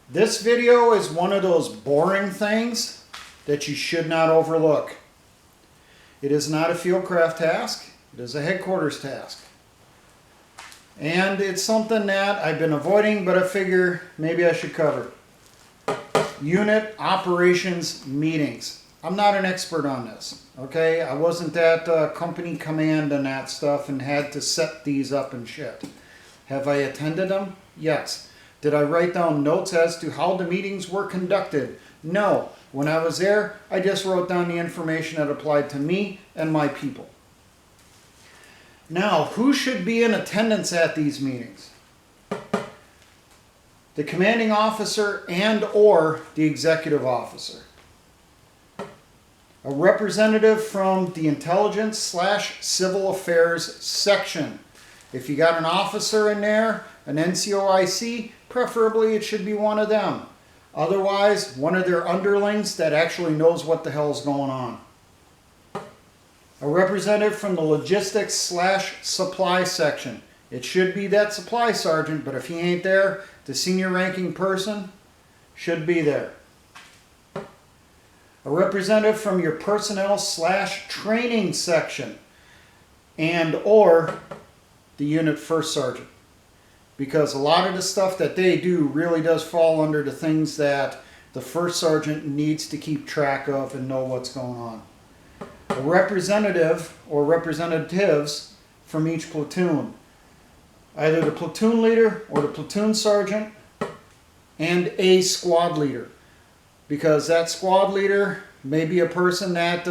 This video is one of those boring things that you should not overlook. It is not a Fieldcraft task, it is a headquarters task. And it's something that I've been avoiding, but I figure maybe I should cover. Unit operations meetings. I'm not an expert on this, okay? I wasn't at company command and that stuff and had to set these up and shit. Have I attended them? Yes. Did I write down notes as to how the meetings were conducted? No. When I was there, I just wrote down the information that applied to me and my people. Now, who should be in attendance at these meetings? The commanding officer and or the executive officer. A representative from the intelligence/civil affairs section. If you got an officer in there, an NCOIC, preferably it should be one of them. Otherwise, one of their underlings that actually knows what the hell's going on. A representative from the logistics/supply section. It should be that supply sergeant, but if he ain't there, the senior ranking person should be there. A representative from your personnel/training section and or the unit first sergeant. Because a lot of the stuff that they do really does fall under the things that the first sergeant needs to keep track of and know what's going on. A representative or representatives from each platoon. Either the platoon leader or the platoon sergeant and a squad leader. Because that squad leader may be a person that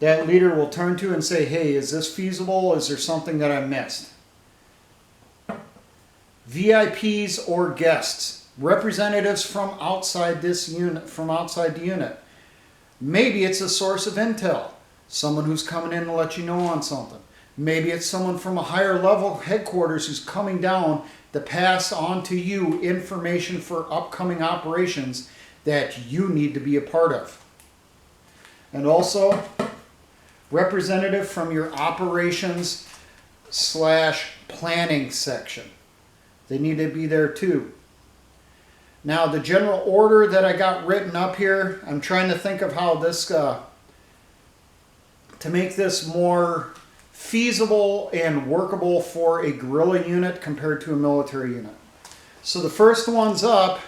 that leader will turn to and say, hey, is this feasible? Is there something that I missed? VIPs or guests. Representatives from outside this unit, from outside the unit. Maybe it's a source of intel. Someone who's coming in to let you know on something. Maybe it's someone from a higher level headquarters who's coming down to pass on to you information for upcoming operations that you need to be a part of. And also, representative from your operations/planning section. They need to be there too. Now, the general order that I got written up here, I'm trying to think of how this, to make this more feasible and workable for a guerrilla unit compared to a military unit. So the first one's up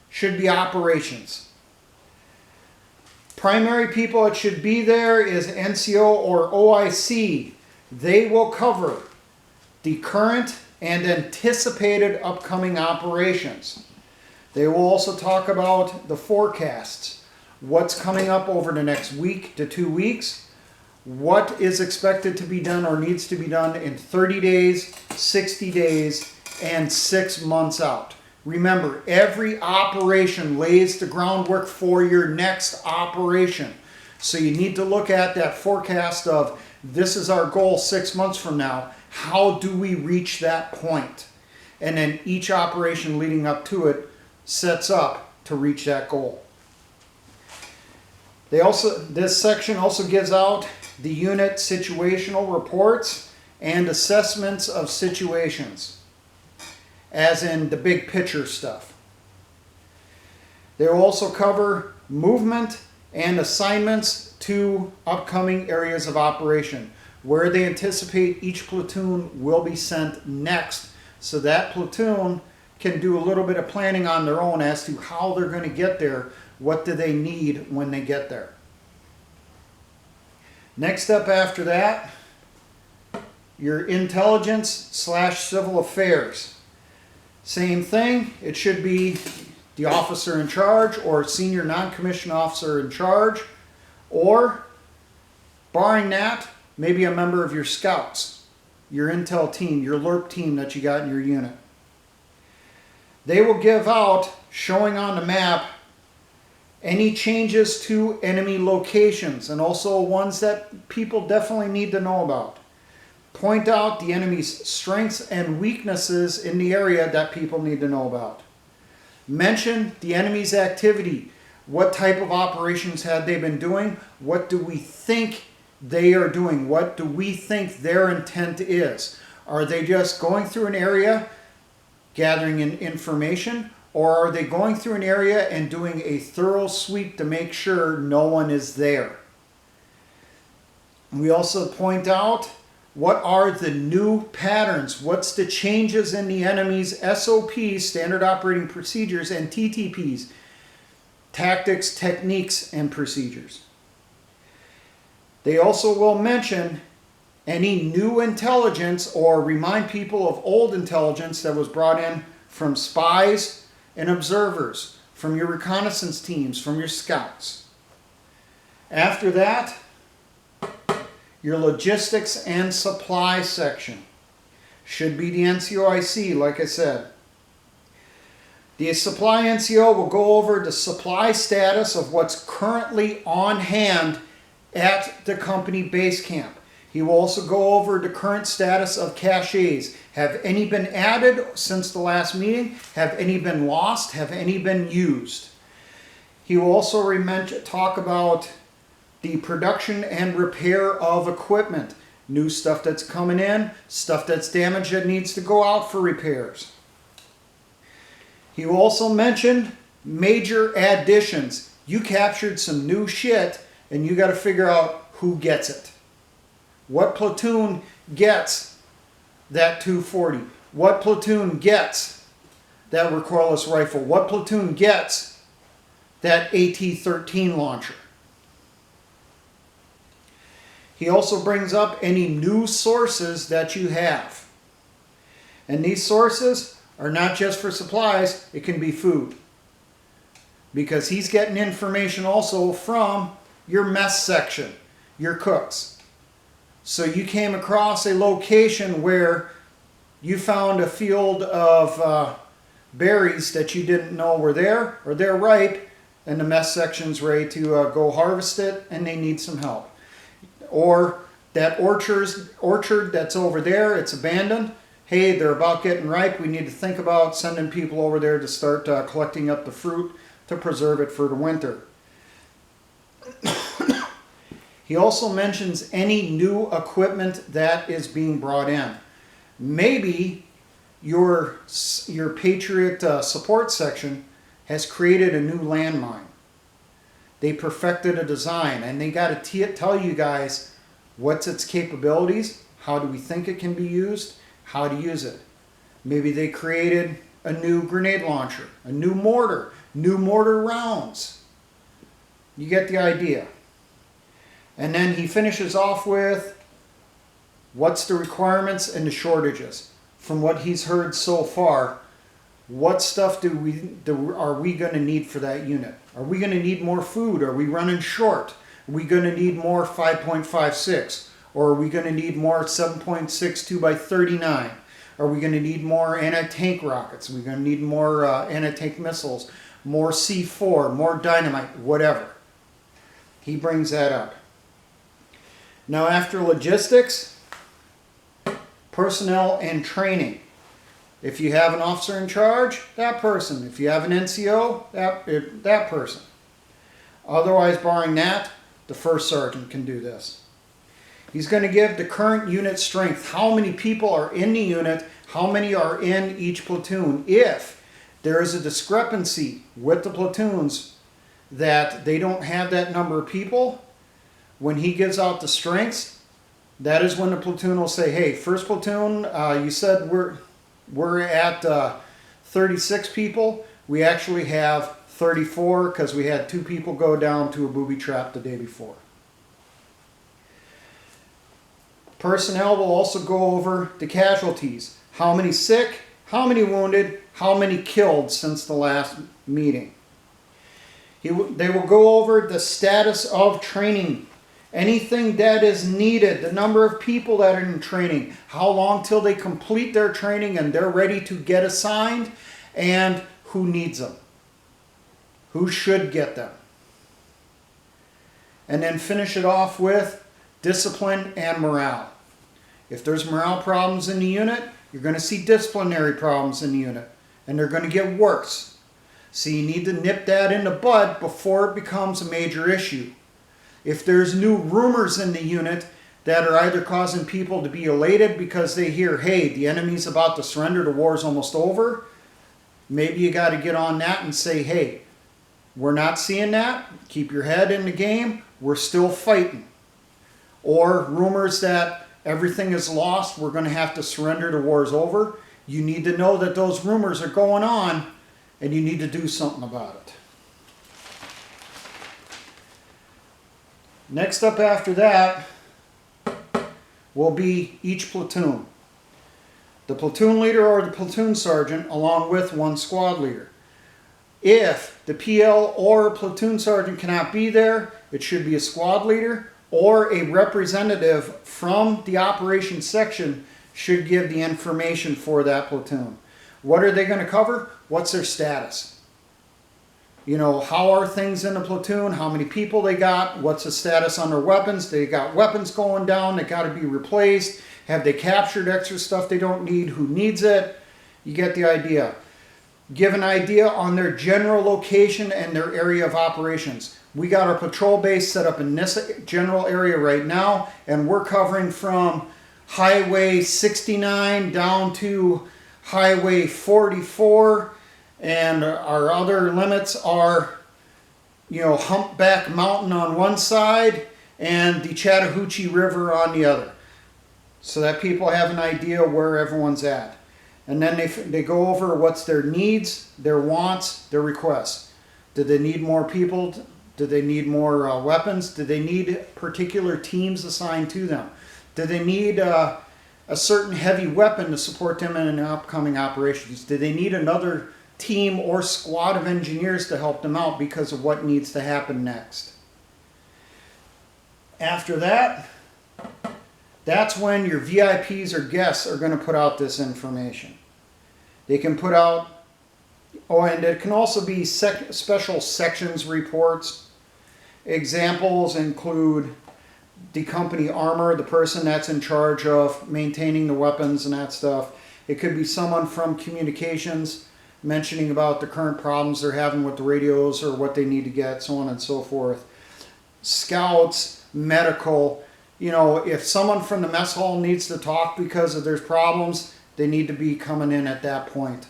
should be operations. Primary people that should be there is NCO or OIC. They will cover the current and anticipated upcoming operations. They will also talk about the forecasts. What's coming up over the next week to 2 weeks. What is expected to be done or needs to be done in 30 days, 60 days, and 6 months out. Remember, every operation lays the groundwork for your next operation. So you need to look at that forecast of, this is our goal 6 months from now. How do we reach that point? And then each operation leading up to it sets up to reach that goal. This section also gives out the unit situational reports and assessments of situations, as in the big picture stuff. They will also cover movement and assignments to upcoming areas of operation, where they anticipate each platoon will be sent next, so that platoon can do a little bit of planning on their own as to how they're going to get there, what do they need when they get there. Next up after that, your intelligence/civil affairs. Same thing, it should be the officer in charge or senior non-commissioned officer in charge, or barring that, maybe a member of your scouts, your intel team, your LERP team that you got in your unit. They will give out, showing on the map, any changes to enemy locations and also ones that people definitely need to know about. Point out the enemy's strengths and weaknesses in the area that people need to know about. Mention the enemy's activity. What type of operations had they been doing? What do we think they are doing? What do we think their intent is? Are they just going through an area, gathering in information, or are they going through an area and doing a thorough sweep to make sure no one is there? We also point out what are the new patterns, what's the changes in the enemy's SOPs, standard operating procedures, and TTPs, tactics, techniques, and procedures. They also will mention any new intelligence or remind people of old intelligence that was brought in from spies and observers, from your reconnaissance teams, from your scouts. After that, your logistics and supply section should be the NCOIC, like I said. The supply NCO will go over the supply status of what's currently on hand at the company base camp. He will also go over the current status of caches. Have any been added since the last meeting? Have any been lost? Have any been used? He will also talk about the production and repair of equipment. New stuff that's coming in, stuff that's damaged that needs to go out for repairs. He will also mention major additions. You captured some new shit and you got to figure out who gets it. What platoon gets that 240? What platoon gets that recoilless rifle? What platoon gets that AT-13 launcher? He also brings up any new sources that you have. And these sources are not just for supplies, it can be food. Because he's getting information also from your mess section, your cooks. So you came across a location where you found a field of berries that you didn't know were there, or they're ripe, and the mess section's ready to go harvest it, and they need some help. Or that orchard that's over there, it's abandoned. Hey, they're about getting ripe. We need to think about sending people over there to start collecting up the fruit to preserve it for the winter. He also mentions any new equipment that is being brought in. Maybe your Patriot support section has created a new landmine. They perfected a design and they got to tell you guys what's its capabilities, how do we think it can be used, how to use it. Maybe they created a new grenade launcher, a new mortar rounds. You get the idea. And then he finishes off with what's the requirements and the shortages. From what he's heard so far, what stuff are we going to need for that unit? Are we going to need more food? Are we running short? Are we going to need more 5.56? Or are we going to need more 7.62 by 39? Are we going to need more anti-tank rockets? Are we going to need more anti-tank missiles? More C4? More dynamite? Whatever. He brings that up. Now after logistics, personnel and training. If you have an officer in charge, that person. If you have an NCO, that person. Otherwise, barring that, the first sergeant can do this. He's going to give the current unit strength. How many people are in the unit? How many are in each platoon? If there is a discrepancy with the platoons that they don't have that number of people, when he gives out the strengths, that is when the platoon will say, hey, first platoon, you said we're at 36 people. We actually have 34 because we had 2 people go down to a booby trap the day before. Personnel will also go over the casualties. How many sick, how many wounded, how many killed since the last meeting. They will go over the status of training. Anything that is needed, the number of people that are in training, how long till they complete their training and they're ready to get assigned, and who needs them, who should get them. And then finish it off with discipline and morale. If there's morale problems in the unit, you're going to see disciplinary problems in the unit, and they're going to get worse. So you need to nip that in the bud before it becomes a major issue. If there's new rumors in the unit that are either causing people to be elated because they hear, hey, the enemy's about to surrender, the war's almost over. Maybe you got to get on that and say, hey, we're not seeing that. Keep your head in the game. We're still fighting. Or rumors that everything is lost, we're going to have to surrender, the war's over. You need to know that those rumors are going on and you need to do something about it. Next up after that will be each platoon. The platoon leader or the platoon sergeant along with one squad leader. If the PL or platoon sergeant cannot be there, it should be a squad leader or a representative from the operations section should give the information for that platoon. What are they going to cover? What's their status? You know, how are things in the platoon? How many people they got? What's the status on their weapons? They got weapons going down that got to be replaced. Have they captured extra stuff they don't need? Who needs it? You get the idea. Give an idea on their general location and their area of operations. We got our patrol base set up in this general area right now, and we're covering from Highway 69 down to Highway 44, and our other limits are, you know, Humpback Mountain on one side and the Chattahoochee River on the other, so that people have an idea where everyone's at. And then they go over what's their needs, their wants, their requests. Do they need more people? Do they need more weapons? Do they need particular teams assigned to them? Do they need a certain heavy weapon to support them in upcoming operations? Do they need another team or squad of engineers to help them out because of what needs to happen next? After that, that's when your VIPs or guests are going to put out this information. They can put out, oh, and it can also be special sections reports. Examples include the company armor, the person that's in charge of maintaining the weapons and that stuff. It could be someone from communications mentioning about the current problems they're having with the radios or what they need to get, so on and so forth. Scouts, medical. You know, if someone from the mess hall needs to talk because of there's problems, they need to be coming in at that point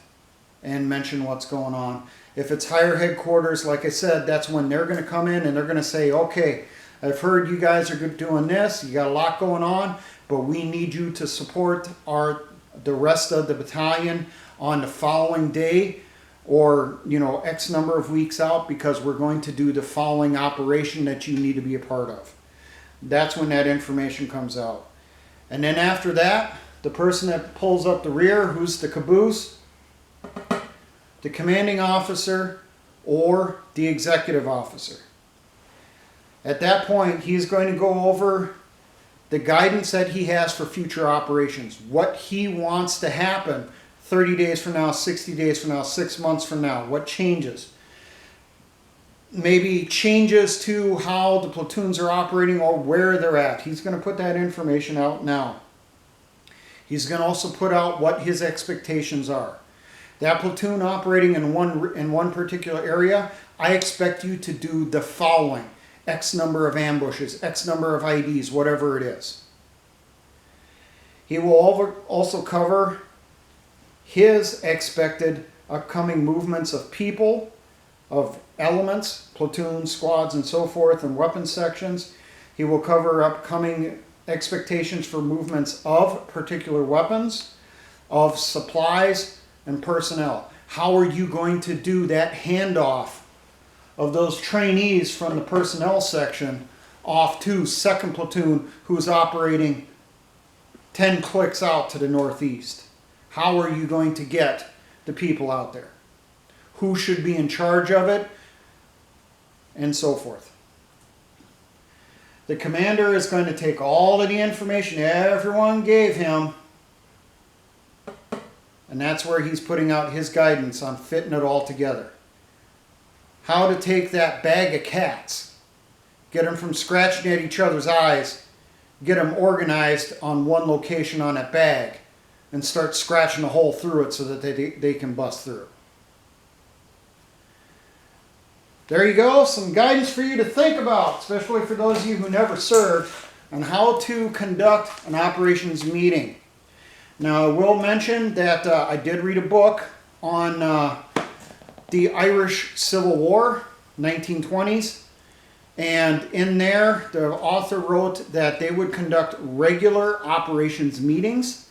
and mention what's going on. If it's higher headquarters, like I said, that's when they're going to come in and they're going to say, okay, I've heard you guys are doing this, you got a lot going on, but we need you to support the rest of the battalion on the following day or, you know, X number of weeks out because we're going to do the following operation that you need to be a part of. That's when that information comes out. And then after that, the person that pulls up the rear, who's the caboose, the commanding officer, or the executive officer. At that point, he's going to go over the guidance that he has for future operations, what he wants to happen 30 days from now, 60 days from now, 6 months from now, what changes. Maybe changes to how the platoons are operating or where they're at. He's going to put that information out now. He's going to also put out what his expectations are. That platoon operating in one particular area, I expect you to do the following. X number of ambushes, X number of IDs, whatever it is. He will also cover his expected upcoming movements of people, of elements, platoons, squads, and so forth, and weapon sections. He will cover upcoming expectations for movements of particular weapons, of supplies, and personnel. How are you going to do that handoff of those trainees from the personnel section off to 2nd Platoon who's operating 10 clicks out to the northeast? How are you going to get the people out there? Who should be in charge of it? And so forth. The commander is going to take all of the information everyone gave him, and that's where he's putting out his guidance on fitting it all together. How to take that bag of cats, get them from scratching at each other's eyes, get them organized on one location on that bag, and start scratching a hole through it so that they can bust through. There you go, some guidance for you to think about, especially for those of you who never served. on how to conduct an operations meeting. Now, I will mention that I did read a book on the Irish Civil War, 1920s. And in there, the author wrote that they would conduct regular operations meetings.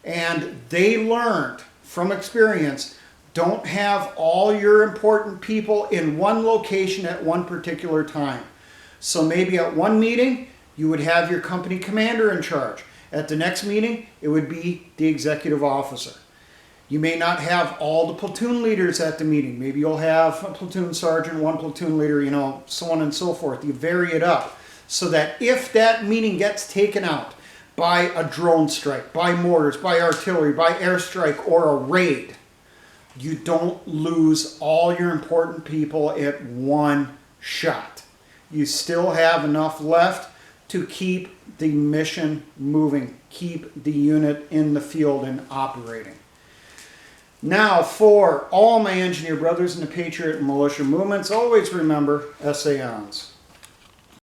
And they learned from experience, don't have all your important people in one location at one particular time. So maybe at one meeting, you would have your company commander in charge. At the next meeting, it would be the executive officer. You may not have all the platoon leaders at the meeting. Maybe you'll have a platoon sergeant, one platoon leader, you know, so on and so forth. You vary it up so that if that meeting gets taken out by a drone strike, by mortars, by artillery, by airstrike, or a raid, you don't lose all your important people at one shot. You still have enough left to keep the mission moving, keep the unit in the field and operating. Now, for all my engineer brothers in the Patriot and militia movements, always remember, essay ons.